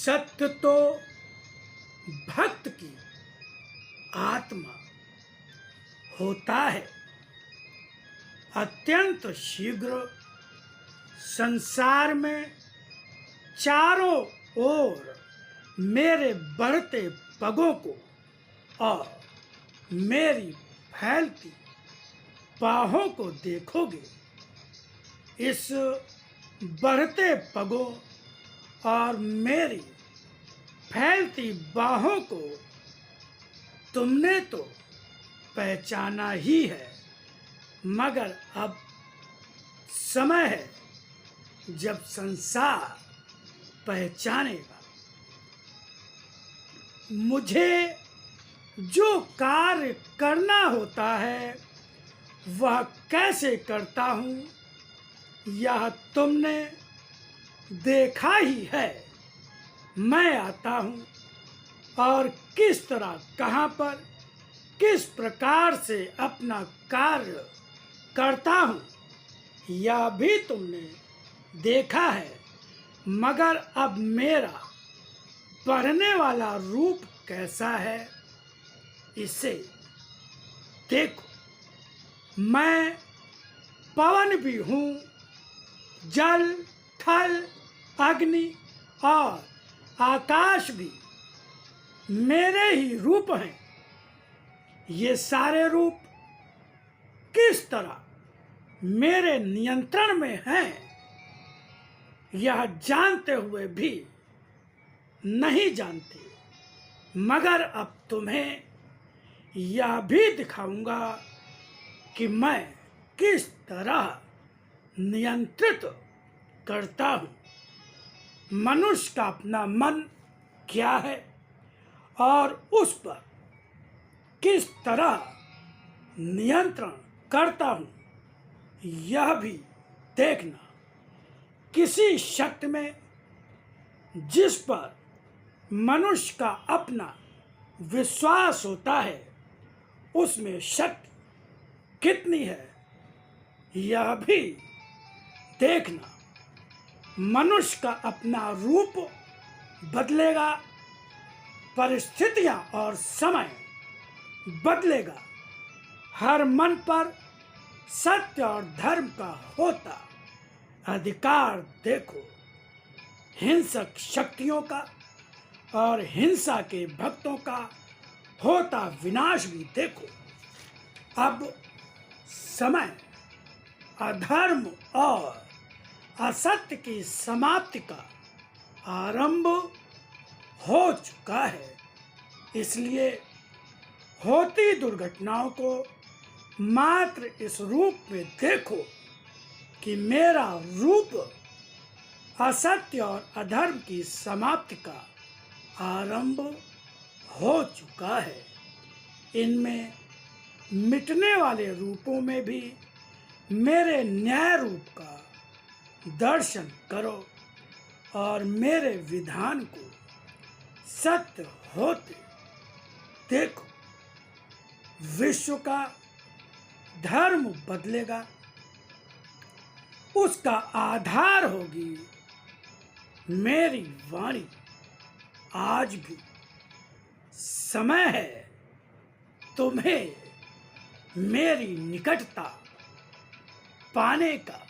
सत्य तो भक्त की आत्मा होता है। अत्यंत शीघ्र संसार में चारों ओर मेरे बढ़ते पगों को और मेरी फैलती बाहों को देखोगे। इस बढ़ते पगों और मेरी फैलती बाहों को तुमने तो पहचाना ही है, मगर अब समय है जब संसार पहचानेगा। मुझे जो कार्य करना होता है वह कैसे करता हूँ यह तुमने देखा ही है। मैं आता हूँ और किस तरह, कहाँ पर, किस प्रकार से अपना कार्य करता हूँ यह भी तुमने देखा है, मगर अब मेरा बढ़ने वाला रूप कैसा है इसे देखो। मैं पवन भी हूँ, जल, थल, अग्नि और आकाश भी मेरे ही रूप हैं। ये सारे रूप किस तरह मेरे नियंत्रण में हैं यह जानते हुए भी नहीं जानते, मगर अब तुम्हें यह भी दिखाऊंगा कि मैं किस तरह नियंत्रित करता हूँ। मनुष्य का अपना मन क्या है और उस पर किस तरह नियंत्रण करता हूँ यह भी देखना। किसी शक्ति में जिस पर मनुष्य का अपना विश्वास होता है उसमें शक्ति कितनी है यह भी देखना। मनुष्य का अपना रूप बदलेगा, परिस्थितियां और समय बदलेगा। हर मन पर सत्य और धर्म का होता अधिकार देखो। हिंसक शक्तियों का और हिंसा के भक्तों का होता विनाश भी देखो। अब समय अधर्म और असत्य की समाप्ति का आरंभ हो चुका है। इसलिए होती दुर्घटनाओं को मात्र इस रूप में देखो कि मेरा रूप असत्य और अधर्म की समाप्ति का आरंभ हो चुका है। इनमें मिटने वाले रूपों में भी मेरे न्याय रूप का दर्शन करो और मेरे विधान को सत्य होते देखो। विश्व का धर्म बदलेगा, उसका आधार होगी मेरी वाणी। आज भी समय है तुम्हें मेरी निकटता पाने का।